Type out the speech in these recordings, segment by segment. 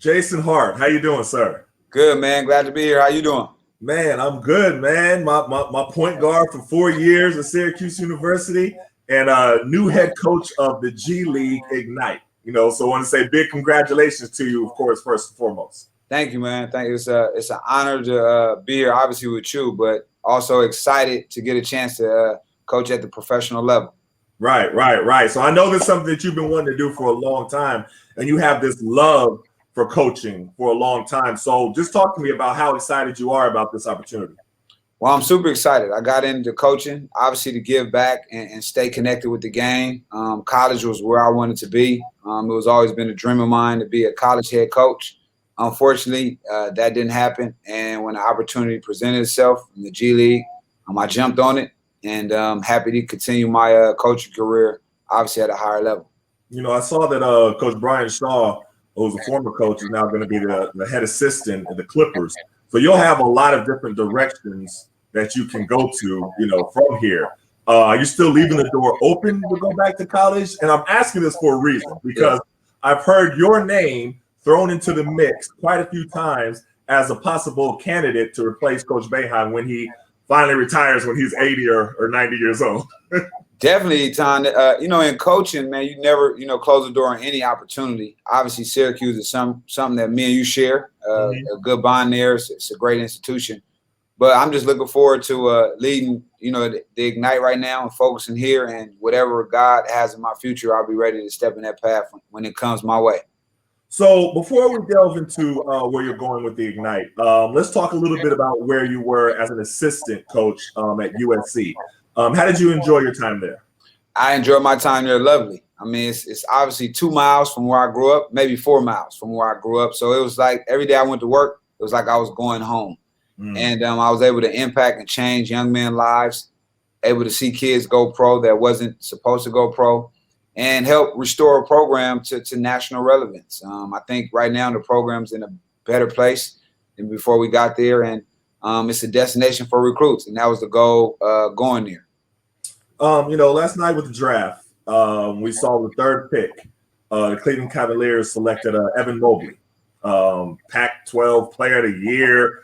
Jason Hart, how you doing, sir? Good, man. Glad to be here. How you doing? Man, I'm good, man. My point guard for 4 years at Syracuse University and new head coach of the G League Ignite. So I want to say big congratulations to you, of course, first and foremost. Thank you, man. Thank you. It's an honor to be here, obviously with you, but also excited to get a chance to coach at the professional level. Right. So I know this is something that you've been wanting to do for a long time, and you have this love for coaching for a long time. So just talk to me about how excited you are about this opportunity. Well, I'm super excited. I got into coaching, obviously, to give back and stay connected with the game. College was where I wanted to be. It was always been a dream of mine to be a college head coach. Unfortunately, that didn't happen. And when the opportunity presented itself in the G League, I jumped on it, and I'm happy to continue my coaching career, obviously, at a higher level. I saw that Coach Brian Shaw, who's a former coach, is now going to be the head assistant at the Clippers. So you'll have a lot of different directions that you can go to, from here. Are you still leaving the door open to go back to college? And I'm asking this for a reason, because I've heard your name thrown into the mix quite a few times as a possible candidate to replace Coach Boeheim when he finally retires when he's 80 or 90 years old. Definitely, Etan. In coaching, man, you never, close the door on any opportunity. Obviously, Syracuse is something that me and you share. A good bond there. It's a great institution. But I'm just looking forward to leading, the Ignite right now and focusing here. And whatever God has in my future, I'll be ready to step in that path when it comes my way. So before we delve into where you're going with the Ignite, let's talk a little bit about where you were as an assistant coach at USC. How did you enjoy your time there? I enjoyed my time there. Lovely. I mean, it's obviously 2 miles from where I grew up, maybe 4 miles from where I grew up. So it was like every day I went to work, it was like I was going home. And I was able to impact and change young men's lives, able to see kids go pro that wasn't supposed to go pro, and help restore a program to national relevance. I think right now the program's in a better place than before we got there, and it's a destination for recruits, and that was the goal going there. Last night with the draft, we saw the third pick. The Cleveland Cavaliers selected Evan Mobley, Pac-12 Player of the Year,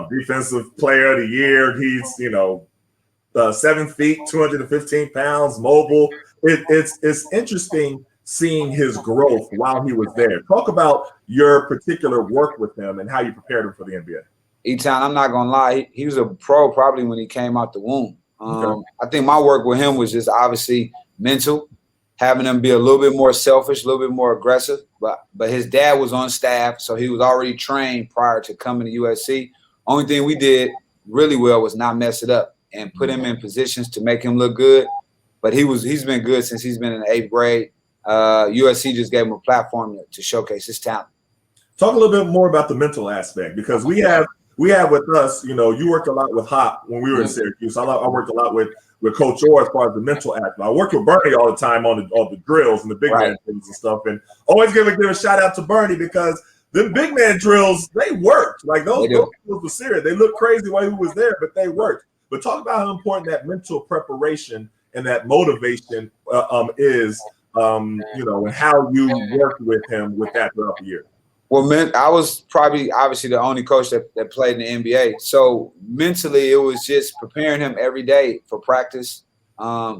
Defensive Player of the Year. He's 7 feet, 215 pounds, mobile. It's interesting seeing his growth while he was there. Talk about your particular work with him and how you prepared him for the NBA. Etan, I'm not gonna lie, he was a pro probably when he came out the womb. Okay. I think my work with him was just obviously mental, having him be a little bit more selfish, a little bit more aggressive. But his dad was on staff, so he was already trained prior to coming to USC. Only thing we did really well was not mess it up and put him in positions to make him look good. But he's been good since he's been in the 8th grade. USC just gave him a platform to showcase his talent. Talk a little bit more about the mental aspect, because we have with us, you worked a lot with Hop when we were in Syracuse. I worked a lot with Coach Orr as far as the mental aspect. I worked with Bernie all the time on the drills and the big man things and stuff. And always give a shout out to Bernie, because the big man drills, they worked. Like those drills were serious. They looked crazy while he was there, but they worked. But talk about how important that mental preparation and that motivation is, and how you worked with him with that throughout the year. Well, I was probably obviously the only coach that played in the NBA. So mentally, it was just preparing him every day for practice,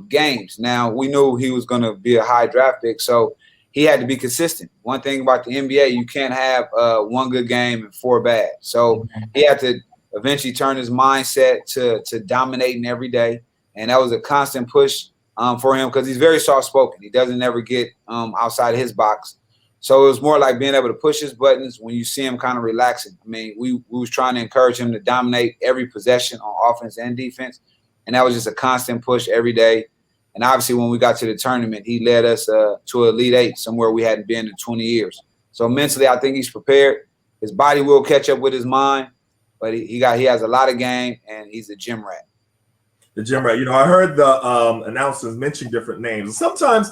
games. Now, we knew he was going to be a high draft pick, so he had to be consistent. One thing about the NBA, you can't have one good game and 4 bad. So he had to eventually turn his mindset to dominating every day. And that was a constant push for him, because he's very soft-spoken. He doesn't ever get outside of his box. So it was more like being able to push his buttons when you see him kind of relaxing. I mean, we was trying to encourage him to dominate every possession on offense and defense. And that was just a constant push every day. And obviously when we got to the tournament, he led us to Elite 8, somewhere we hadn't been in 20 years. So mentally, I think he's prepared. His body will catch up with his mind, but he has a lot of game, and he's a gym rat. The gym rat. I heard the announcers mention different names. Sometimes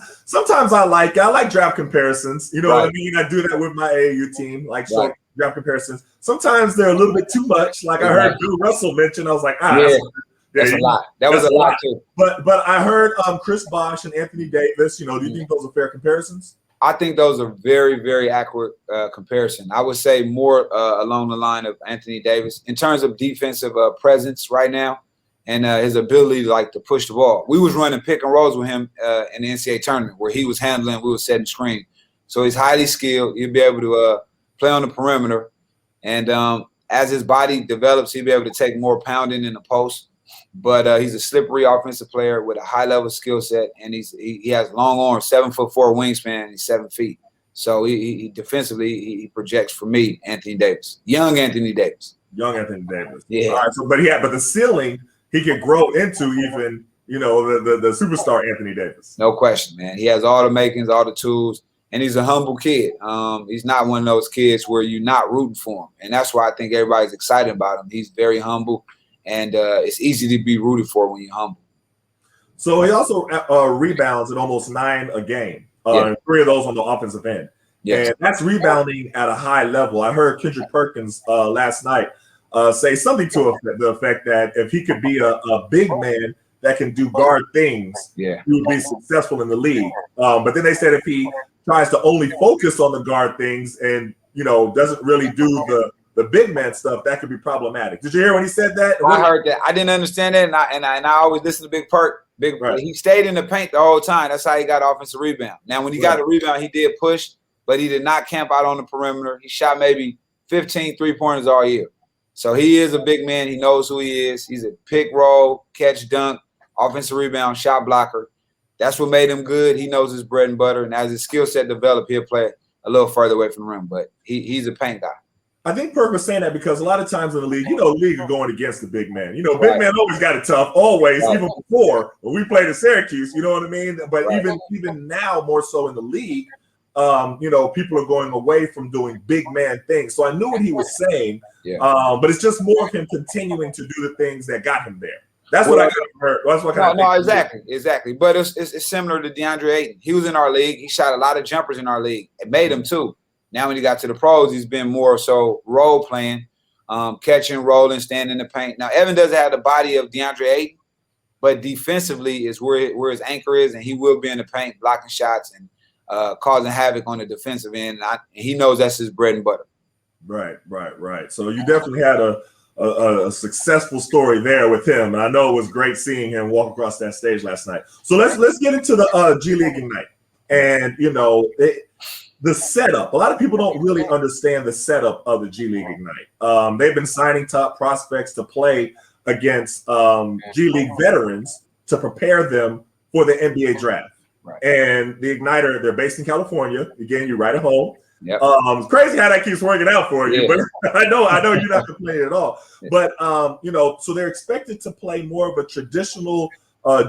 I like draft comparisons. You know what I mean? I do that with my AAU team, like short draft comparisons. Sometimes they're a little bit too much. Like I heard Bill Russell mention. I was like, that's a lot. That was a lot too. But I heard Chris Bosh and Anthony Davis. Do you think those are fair comparisons? I think those are very, very accurate comparison. I would say more along the line of Anthony Davis in terms of defensive presence right now and his ability to push the ball. We was running pick and rolls with him in the NCAA tournament where he was handling, we were setting screen. So he's highly skilled. He'll be able to play on the perimeter. And as his body develops, he'll be able to take more pounding in the post. But he's a slippery offensive player with a high level skill set, and he has long arms, 7'4" wingspan, and he's 7 feet. So he defensively he projects for me, Anthony Davis, young Anthony Davis. Young Anthony Davis. Yeah. All right. So, but the ceiling he could grow into even the superstar Anthony Davis. No question, man. He has all the makings, all the tools, and he's a humble kid. He's not one of those kids where you're not rooting for him, and that's why I think everybody's excited about him. He's very humble. And it's easy to be rooted for when you're humble. So he also rebounds at almost 9 a game. 3 of those on the offensive end. Yes. And that's rebounding at a high level. I heard Kendrick Perkins last night say something to the effect that if he could be a big man that can do guard things, he would be successful in the league. But then they said if he tries to only focus on the guard things and doesn't really do the big man stuff, that could be problematic. Did you hear when he said that? I heard that. I didn't understand that, and I always listen to Big Perk. Right. He stayed in the paint the whole time. That's how he got offensive rebound. Now, when he got a rebound, he did push, but he did not camp out on the perimeter. He shot maybe 15 3-pointers all year. So he is a big man. He knows who he is. He's a pick, roll, catch, dunk, offensive rebound, shot blocker. That's what made him good. He knows his bread and butter, and as his skill set develops, he'll play a little further away from the rim, but he's a paint guy. I think Perk was saying that because a lot of times in the league, the league is going against the big man. Big man always got it tough, always, even before when we played at Syracuse, you know what I mean? But even now, more so in the league, people are going away from doing big man things. So I knew what he was saying, but it's just more of him continuing to do the things that got him there. That's what I heard. That's what exactly. But it's similar to DeAndre Ayton. He was in our league. He shot a lot of jumpers in our league. It made him too. Now when he got to the pros, he's been more so role playing, catching, rolling, standing in the paint. Now Evan doesn't have the body of DeAndre Ayton, but defensively is where his anchor is, and he will be in the paint, blocking shots and causing havoc on the defensive end. And he knows that's his bread and butter. Right. So you definitely had a successful story there with him, and I know it was great seeing him walk across that stage last night. So let's get into the G League Ignite, and the setup. A lot of people don't really understand the setup of the G League Ignite. They've been signing top prospects to play against G League veterans to prepare them for the NBA draft. Right. And the Igniter, they're based in California. Again, you're right at home. Yep. It's crazy how that keeps working out for you, but I know you're not complaining at all. But so they're expected to play more of a traditional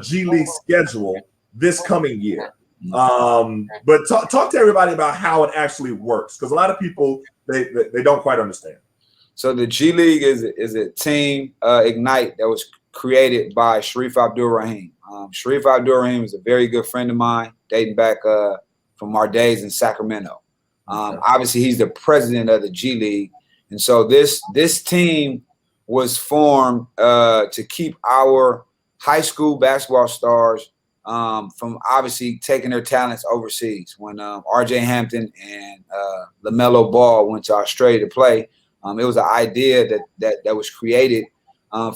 G League schedule this coming year. But talk to everybody about how it actually works, because a lot of people they don't quite understand. So the G League is a team Ignite that was created by Sharif Abdul-Rahim. Sharif Abdul-Rahim is a very good friend of mine, dating back from our days in Sacramento. Obviously, he's the president of the G League, and so this team was formed to keep our high school basketball stars from obviously taking their talents overseas. When R.J. Hampton and LaMelo Ball went to Australia to play, it was an idea that was created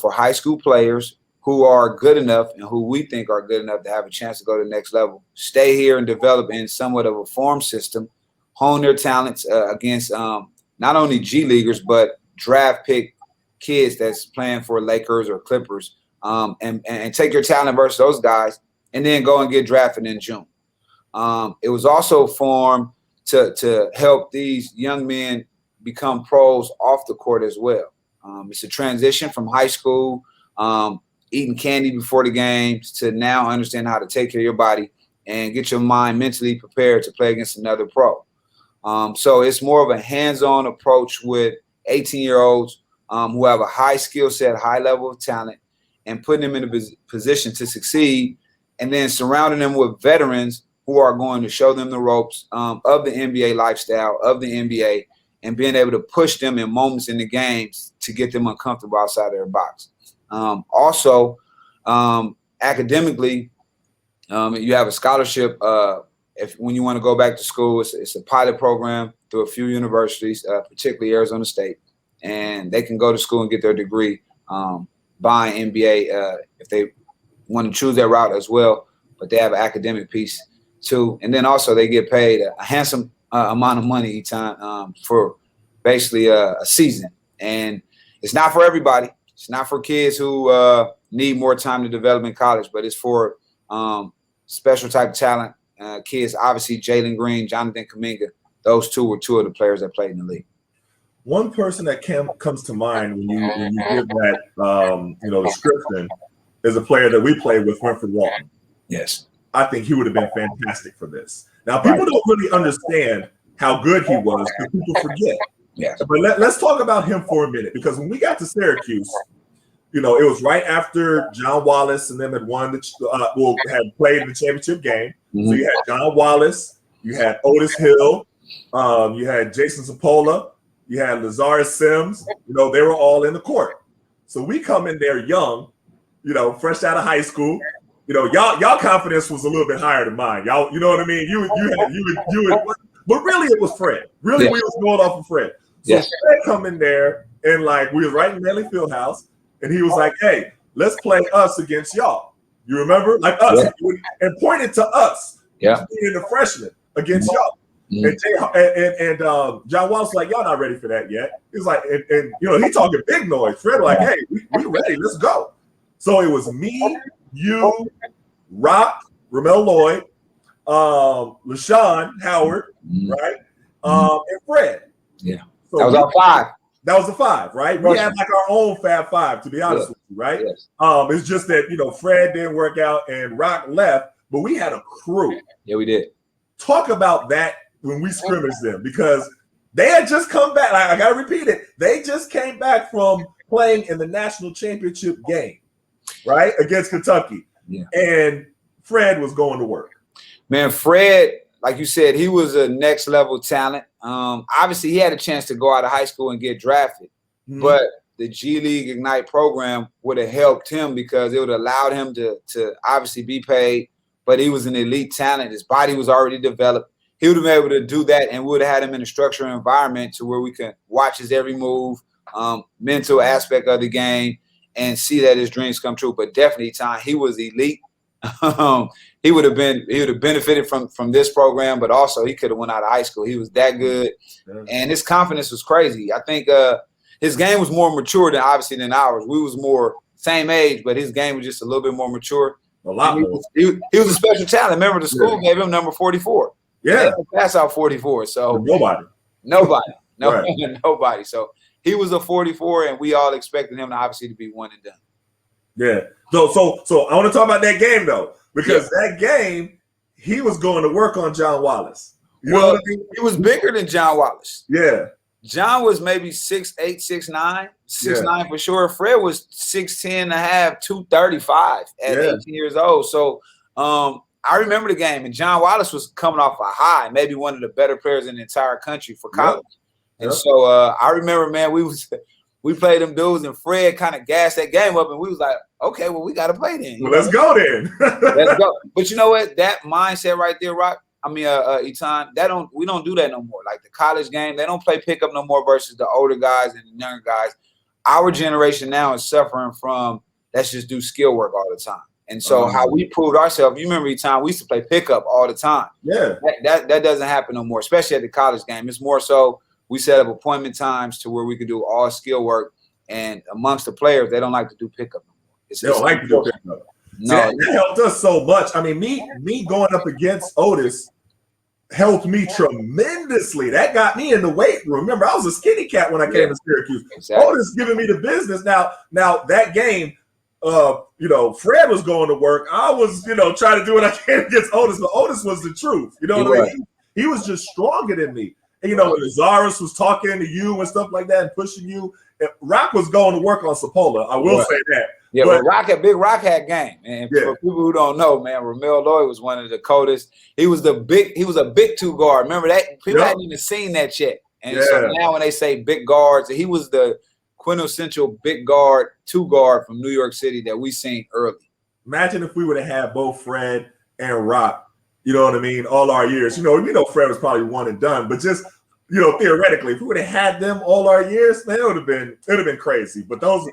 for high school players who are good enough and who we think are good enough to have a chance to go to the next level, stay here and develop in somewhat of a form system, hone their talents against not only G Leaguers, but draft pick kids that's playing for Lakers or Clippers, and take your talent versus those guys, and then go and get drafted in June. It was also formed to help these young men become pros off the court as well. It's a transition from high school, eating candy before the games, to now understand how to take care of your body and get your mind mentally prepared to play against another pro. So it's more of a hands-on approach with 18-year-olds who have a high skill set, high level of talent, and putting them in a position to succeed, and then surrounding them with veterans who are going to show them the ropes of the NBA lifestyle, of the NBA, and being able to push them in moments in the games to get them uncomfortable outside their box. Also, academically, you have a scholarship when you want to go back to school, it's a pilot program through a few universities, particularly Arizona State, and they can go to school and get their degree, buying MBA if they want to choose that route as well. But they have an academic piece too, and then also they get paid a handsome amount of money each time for basically a season. And it's not for everybody. It's not for kids who need more time to develop in college, but it's for special type of talent kids. Obviously, Jalen Green, Jonathan Kuminga, those two were two of the players that played in the league. One person that comes to mind when you give that description is a player that we played with, Winford Walton. Yes. I think he would have been fantastic for this. Now, people don't really understand how good he was because people forget. Yes. But let's talk about him for a minute, because when we got to Syracuse, it was right after John Wallace and them had won had played in the championship game. Mm-hmm. So you had John Wallace, you had Otis Hill, you had Jason Zapola, you had Lazarus Sims. They were all in the court. So we come in there young, fresh out of high school. Y'all confidence was a little bit higher than mine. Y'all, you know what I mean? You would, but really it was Fred. Really, yes. We was going off of Fred. So yes. Fred come in there and we was right in Manley Fieldhouse, and he was like, "Hey, let's play us against y'all." You remember? Like us, yeah. And pointed to us. Yeah. Being the freshmen against y'all. Mm-hmm. And John Wallace was like, "Y'all not ready for that yet." He was like, and he talking big noise. Fred like, "Hey, we ready. Let's go." So it was me, you, Rock, Ramel Lloyd, LaShawn Howard, right? And Fred. Yeah. So that was our five. That was the five, right? We had our own Fab Five, to be honest with you, right? Yes. It's just that, Fred didn't work out and Rock left, but we had a crew. Yeah, we did. Talk about that when we scrimmaged them, because they had just come back. I got to repeat it. They just came back from playing in the national championship game, right? Against Kentucky. Yeah. And Fred was going to work. Man, Fred, like you said, he was a next level talent. Obviously, he had a chance to go out of high school and get drafted, but the G League Ignite program would have helped him because it would have allowed him to obviously be paid, but he was an elite talent. His body was already developed. He would have been able to do that, and would have had him in a structured environment to where we can watch his every move, mental aspect of the game, and see that his dreams come true. But definitely, he was elite. He would have benefited from this program, but also he could have went out of high school. He was that good, and his confidence was crazy. I think his game was more mature than ours. We was more same age, but his game was just a little bit more mature. A lot more. He was a special talent. Remember, the school gave him number 44. Yeah, pass out 44. So nobody. Right. Nobody. So he was a 44, and we all expected him to obviously to be one and done. Yeah. So I want to talk about that game though, because that game he was going to work on John Wallace. You know what I mean? He was bigger than John Wallace. Yeah. John was maybe 6'8", 6'9", 6'9" for sure. Fred was 6'10 and a half, 235 at 18 years old. So I remember the game, and John Wallace was coming off a high, maybe one of the better players in the entire country for college. Yep. And so I remember, man, we played them dudes, and Fred kind of gassed that game up, and we was like, okay, well, we got to play then. Well, let's go then. Let's go. But you know what? That mindset right there, Rock, Etan, we don't do that no more. Like the college game, they don't play pickup no more versus the older guys and the younger guys. Our generation now is suffering from, let's just do skill work all the time. And so how we proved ourselves, you remember Etan, we used to play pickup all the time. Yeah. That doesn't happen no more, especially at the college game. It's more so we set up appointment times to where we could do all skill work. And amongst the players, they don't like to do pickup no more. They don't like to do pickup. No, that helped us so much. I mean, me going up against Otis helped me tremendously. That got me in the weight room. Remember, I was a skinny cat when I came to Syracuse. Exactly. Otis giving me the business. Now that game, Fred was going to work. I was, trying to do what I can against Otis, but Otis was the truth. You know what I mean? He was just stronger than me. And, when Lazarus was talking to you and stuff like that and pushing you, and Rock was going to work on Sapola. I will say that. Yeah, but Big Rock had game. And for people who don't know, man, Ramel Lloyd was one of the coldest. He was a big two guard. Remember that? People hadn't even seen that yet. And so now when they say big guards, he was the quintessential big guard, two guard from New York City that we seen early. Imagine if we would have had both Fred and Rock You know what I mean? All our years. We know Fred was probably one and done, but just theoretically, if we would have had them all our years, man, it would have been crazy. But those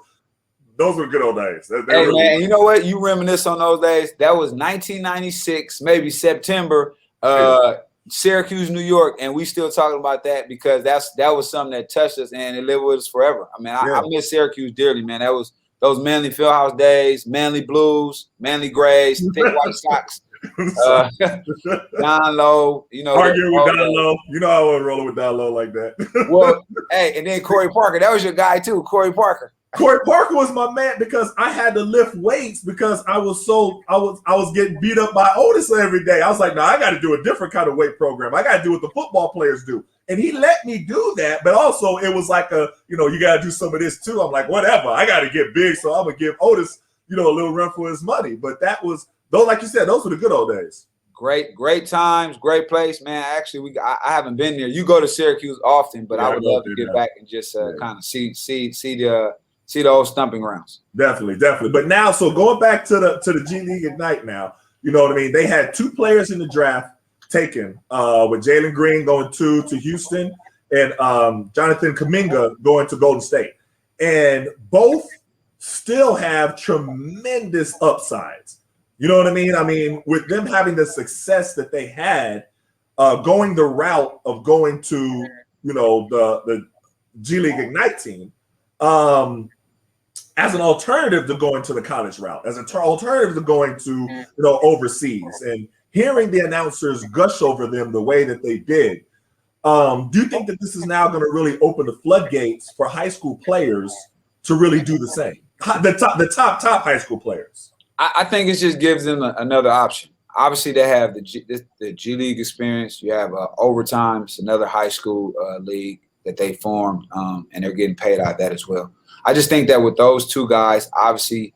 were good old days. Hey really man, you know what? You reminisce on those days. That was 1996, maybe September. Syracuse, New York, and we still talking about that because that was something that touched us and it lived with us forever. I mean, I miss Syracuse dearly, man. That was those Manly Fieldhouse days, Manly Blues, Manly Grays, thick white socks. Don Lowe, arguing with Don Lowe. I wasn't rolling with Don Lowe like that. Well, hey, and then Corey Parker, that was your guy too, Corey Parker. Corey Parker was my man because I had to lift weights because I was getting beat up by Otis every day. I was like, no, I got to do a different kind of weight program. I got to do what the football players do. And he let me do that, but also it was like you got to do some of this too. I'm like, whatever, I got to get big, so I'm gonna give Otis, a little run for his money. But that was, though, like you said, those were the good old days. Great times, great place, man. Actually, I haven't been there. You go to Syracuse often, but I would love to get back and just kind of see the old stomping grounds. Definitely. But now, so going back to the G League Ignite now, you know what I mean? They had 2 players in the draft taken, with Jalen Green going to Houston and Jonathan Kuminga going to Golden State. And both still have tremendous upsides. You know what I mean? I mean, with them having the success that they had, going the route of going to, the G League Ignite team, as an alternative to going to the college route, as an alternative to going to, overseas, and hearing the announcers gush over them the way that they did, do you think that this is now going to really open the floodgates for high school players to really do the same? The top high school players. I think it just gives them another option. Obviously, they have the G League experience. You have overtime. It's another high school league that they formed, and they're getting paid out of that as well. I just think that with those 2 guys, obviously,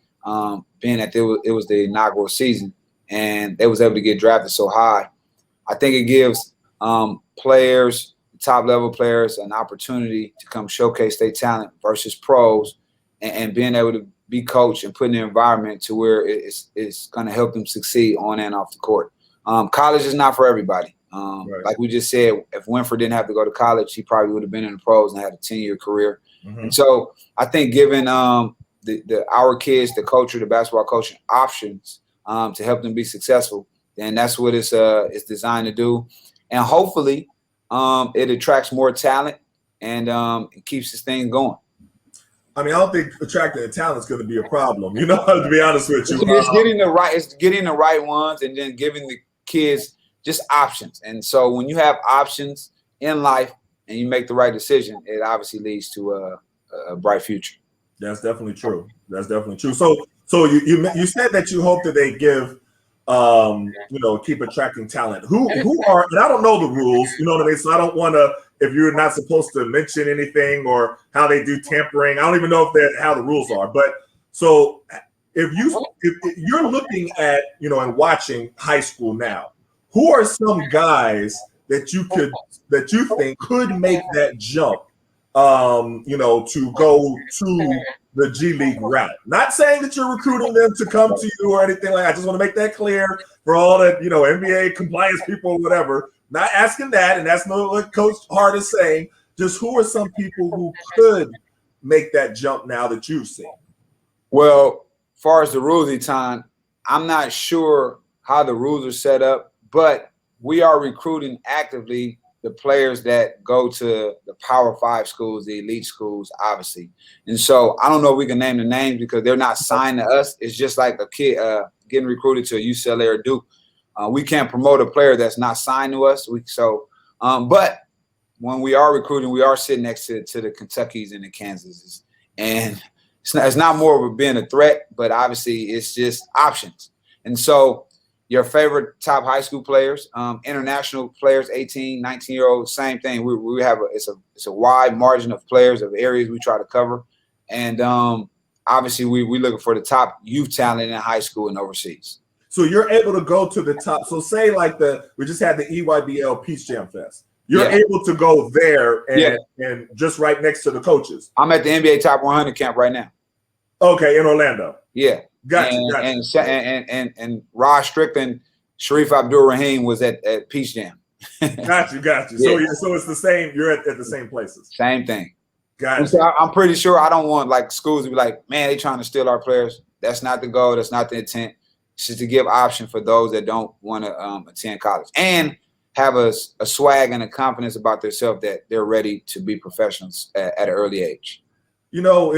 being that it was the inaugural season and they was able to get drafted so high, I think it gives players, top-level players, an opportunity to come showcase their talent versus pros and being able to be coached and put in an environment to where it's going to help them succeed on and off the court. College is not for everybody. Right. Like we just said, if Winford didn't have to go to college, he probably would have been in the pros and had a 10-year career. Mm-hmm. And so I think giving our kids, the culture, the basketball coaching options to help them be successful, then that's what it's designed to do. And hopefully it attracts more talent and it keeps this thing going. I mean, I don't think attracting the talent is going to be a problem. To be honest with you, it's getting the right ones and then giving the kids just options. And so when you have options in life and you make the right decision, it obviously leads to a bright future. That's definitely true. So you said that you hope that they give, keep attracting talent. Who are, and I don't know the rules, you know what I mean? So I don't want to, if you're not supposed to mention anything or how they do tampering, I don't even know how the rules are. But so if you're looking at, and watching high school now, who are some guys that you think could make that jump, to go to the G League route? Not saying that you're recruiting them to come to you or anything like that. I just want to make that clear for all the, NBA compliance people or whatever. Not asking that, and that's not what Coach Hart is saying. Just who are some people who could make that jump now that you've seen? Well, as far as the rules, Etan, I'm not sure how the rules are set up, but we are recruiting actively the players that go to the Power 5 schools, the elite schools, obviously. And so I don't know if we can name the names because they're not signed to us. It's just like a kid getting recruited to a UCLA or Duke. We can't promote a player that's not signed to us. But when we are recruiting, we are sitting next to the Kentuckys and the Kansases. And it's not more of being a threat, but obviously it's just options. And so your favorite top high school players, international players, 18, 19-year-olds, same thing. We have it's a wide margin of players, of areas we try to cover. And obviously we looking for the top youth talent in high school and overseas. So you're able to go to the top. So say like we just had the EYBL Peace Jam Fest. You're able to go there and just right next to the coaches. I'm at the NBA Top 100 camp right now. Okay, in Orlando. Yeah. Gotcha. And Rod Strickland Sharif Abdul-Rahim was at Peach Jam. Got you. Yeah. So it's the same. You're at the same places. Same thing. Got So you. I'm pretty sure I don't want like schools to be like, man, they trying to steal our players. That's not the goal. That's not the intent. It's just to give option for those that don't want to attend college and have a swag and a confidence about themselves that they're ready to be professionals at an early age. You know,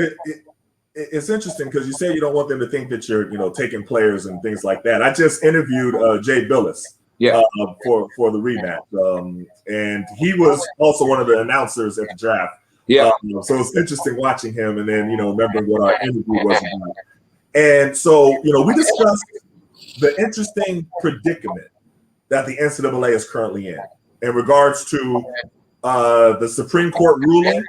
it's interesting because you say you don't want them to think that you're, taking players and things like that. I just interviewed Jay Billis for the rematch, and he was also one of the announcers at the draft. Yeah. So it's interesting watching him and then, remembering what our interview was about. And so, we discussed the interesting predicament that the NCAA is currently in regards to the Supreme Court ruling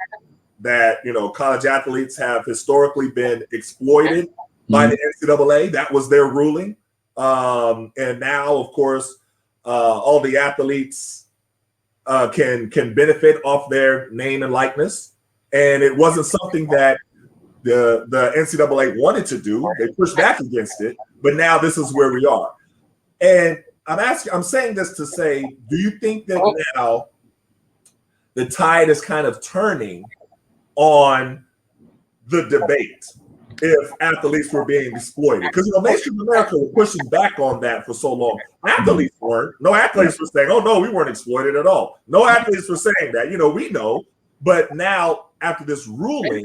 that, college athletes have historically been exploited by the NCAA. That was their ruling. And now, of course, all the athletes can benefit off their name and likeness. And it wasn't something that the NCAA wanted to do. They pushed back against it, but now this is where we are. And I'm saying this to say, do you think that now the tide is kind of turning on the debate if athletes were being exploited? Because Nation America were pushing back on that for so long. Athletes weren't. No athletes were saying, "Oh no, we weren't exploited at all." No athletes were saying that. We know. But now after this ruling,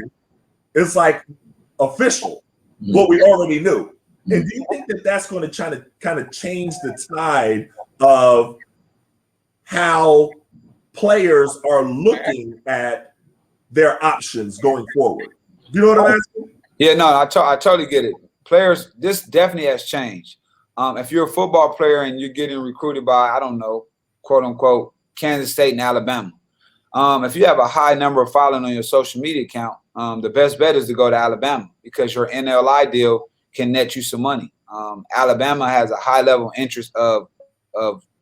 it's like official, what we already knew. And do you think that that's going to try to kind of change the tide of how players are looking at their options going forward? Do you know what I'm asking? Yeah, no, I totally get it. Players, this definitely has changed. If you're a football player and you're getting recruited by, I don't know, quote unquote, Kansas State and Alabama, if you have a high number of following on your social media account, the best bet is to go to Alabama because your NLI deal can net you some money. Alabama has a high level interest of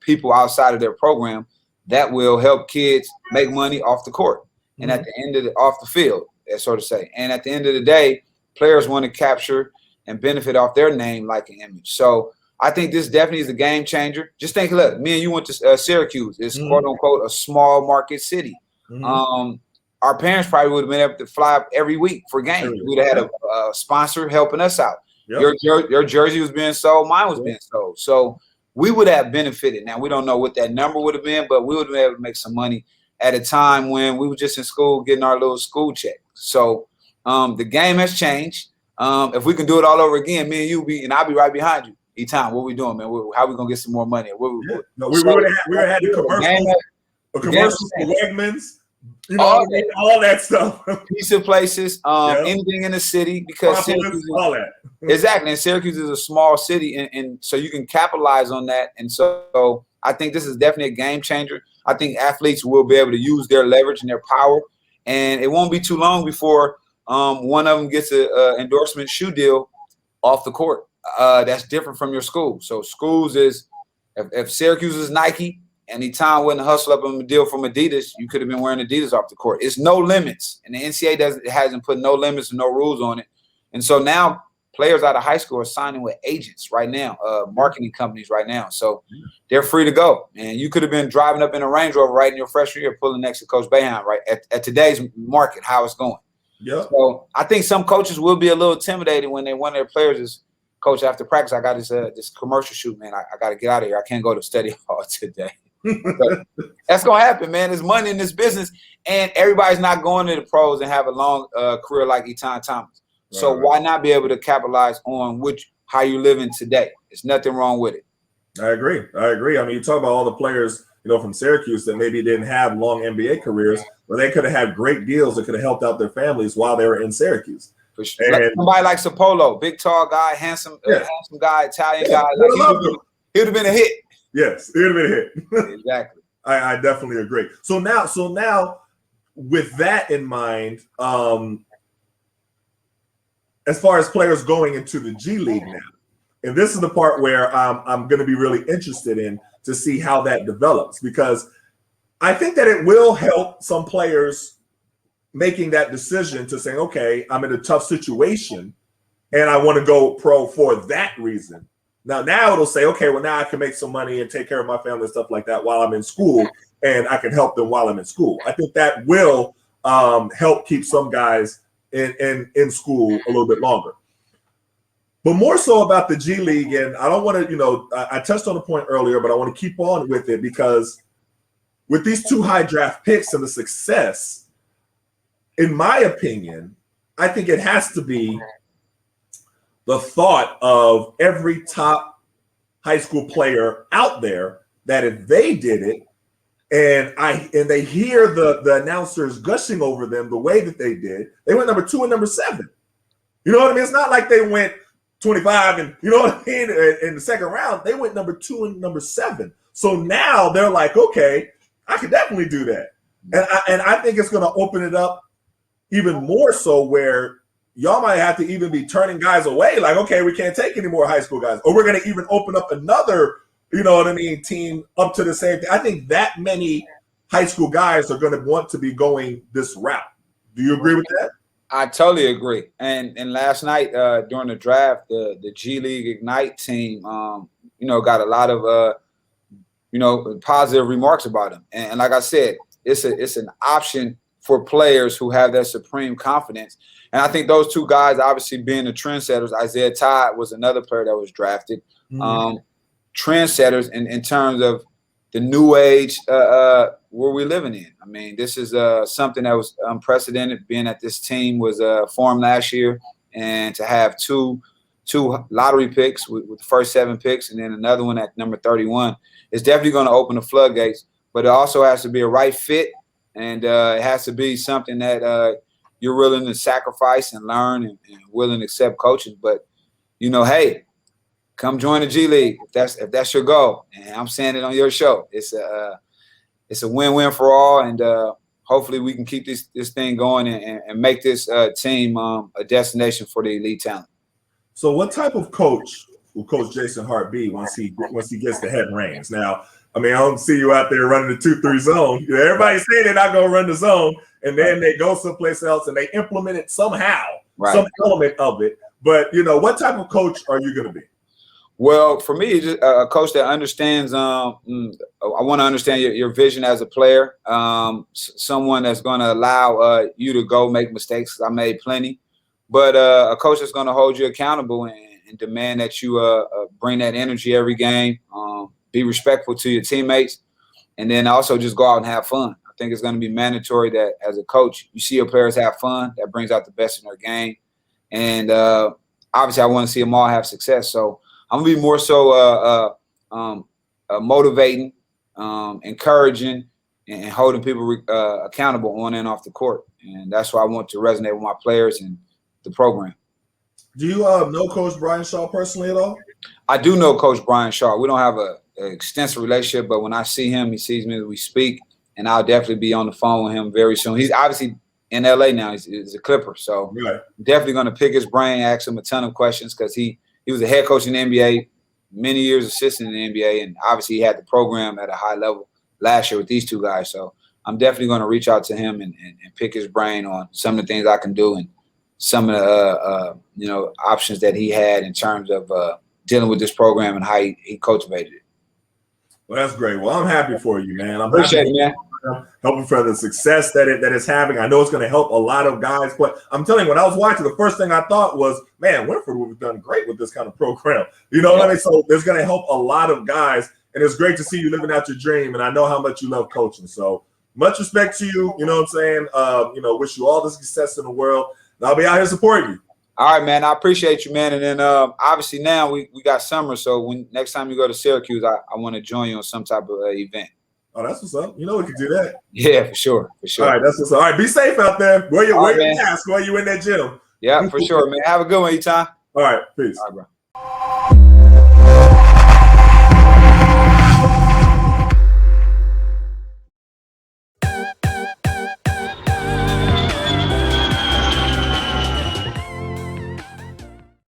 people outside of their program that will help kids make money off the court and at the end of off the field, so to say. And at the end of the day, players want to capture and benefit off their name, like, an image. So I think this definitely is a game changer. Just think, look, me and you went to Syracuse. It's quote unquote a small market city. Our parents probably would have been able to fly up every week for games. We would have had a sponsor helping us out. Yep. Your jersey was being sold, mine was being sold. So we would have benefited. Now, we don't know what that number would have been, but we would have been able to make some money at a time when we were just in school getting our little school check. So the game has changed. If we can do it all over again, me and you and I'll be right behind you. Etan, what we doing, man? How we gonna get some more money? We would have had the commercials for Wegmans. All that stuff. Pizza places, anything in the city, because Syracuse, all that. Exactly. And Syracuse is a small city, and so you can capitalize on that. And so I think this is definitely a game changer. I think athletes will be able to use their leverage and their power, and it won't be too long before one of them gets an endorsement shoe deal off the court. That's different from your school. So schools is, if Syracuse is Nike, any time wouldn't hustle up a deal from Adidas, you could have been wearing Adidas off the court. It's no limits, and the NCAA hasn't put no limits and no rules on it. And so now players out of high school are signing with agents right now, marketing companies right now. So they're free to go. And you could have been driving up in a Range Rover right in your freshman year, pulling next to Coach Boeheim, right at today's market, how it's going. Yeah. So I think some coaches will be a little intimidated when one of their players is, "Coach, after practice, I got this commercial shoot, man. I got to get out of here. I can't go to study hall today." That's gonna happen, man. There's money in this business, and everybody's not going to the pros and have a long career like Etan Thomas. So why not be able to capitalize on how you're living today? There's nothing wrong with it. I agree. I mean, you talk about all the players, from Syracuse that maybe didn't have long NBA careers, but they could have had great deals that could have helped out their families while they were in Syracuse. For sure. Like somebody like Sapolo, big, tall guy, handsome guy, Italian guy. Like he would have been a hit. Yes, it would have been a hit. Exactly. I definitely agree. So now, with that in mind, as far as players going into the G League now, and this is the part where I'm going to be really interested in to see how that develops, because I think that it will help some players making that decision to say, okay, I'm in a tough situation and I want to go pro for that reason. Now it'll say, okay, well, now I can make some money and take care of my family and stuff like that while I'm in school, and I can help them while I'm in school. I think that will help keep some guys in school a little bit longer. But more so about the G League, and I don't want to, I touched on the point earlier, but I want to keep on with it because with these 2 high draft picks and the success, in my opinion, I think it has to be the thought of every top high school player out there that if they did it and they hear the announcers gushing over them the way that they did, they went number 2 and number 7. You know what I mean? It's not like they went 25 and you know what I mean in the second round. They went number 2 and number 7. So now they're like, okay, I could definitely do that. And I think it's going to open it up even more so where y'all might have to even be turning guys away. Like, okay, we can't take any more high school guys. Or we're going to even open up another, you know what I mean, team up to the same thing. I think that many high school guys are going to want to be going this route. Do you agree with that? I totally agree. And last night during the draft, the G League Ignite team, got a lot of, positive remarks about him. And like I said, it's an option for players who have that supreme confidence. And I think those 2 guys, obviously being the trendsetters, Isaiah Todd was another player that was drafted. Trendsetters in terms of the new age where we're living in. I mean, this is something that was unprecedented, being that this team was formed last year, and to have two lottery picks with the first 7 picks and then another one at number 31 is definitely going to open the floodgates. But it also has to be a right fit, and it has to be something that you're willing to sacrifice and learn and willing to accept coaching. But, hey, come join the G League if that's your goal. And I'm saying it on your show. It's a win-win for all, and hopefully we can keep this thing going and make this team a destination for the elite talent. So what type of coach will Coach Jason Hart be once he gets the head reins? Now, I mean, I don't see you out there running the 2-3 zone. Everybody's saying they're not going to run the zone, and then they go someplace else and they implement it somehow, some element of it. But, what type of coach are you going to be? Well, for me, just a coach that understands. I want to understand your vision as a player. Someone that's going to allow you to go make mistakes. I made plenty, but a coach that's going to hold you accountable and demand that you bring that energy every game. Be respectful to your teammates, and then also just go out and have fun. I think it's going to be mandatory that as a coach, you see your players have fun. That brings out the best in their game, and obviously, I want to see them all have success. So I'm gonna be more so motivating, encouraging, and holding people accountable on and off the court. And that's why I want to resonate with my players and the program. Do you know Coach Brian Shaw personally at all? I do know Coach Brian Shaw. We don't have an extensive relationship, but when I see him, he sees me, we speak, and I'll definitely be on the phone with him very soon. He's obviously in LA now. He's a Clipper, so definitely going to pick his brain, ask him a ton of questions because he was a head coach in the NBA, many years assistant in the NBA, and obviously he had the program at a high level last year with these 2 guys. So I'm definitely going to reach out to him and pick his brain on some of the things I can do and some of the options that he had in terms of dealing with this program and how he cultivated it. Well, that's great. Well, I'm happy for you, man. I'm appreciate it, man. Helping for the success that it's having. I know it's going to help a lot of guys, but I'm telling you, when I was watching, the first thing I thought was, man, Winford would have done great with this kind of program. You know what I mean? So it's going to help a lot of guys, and it's great to see you living out your dream, and I know how much you love coaching. So much respect to you. You know what I'm saying? Wish you all the success in the world, and I'll be out here supporting you. All right, man. I appreciate you, man. And then obviously now we got summer, so next time you go to Syracuse, I want to join you on some type of event. Oh, that's what's up. We can do that. Yeah, for sure. All right, that's what's up. All right, be safe out there. Wear your mask while you in that gym. Yeah, for sure, man. Have a good one, Etan. All right, peace. All right, bro.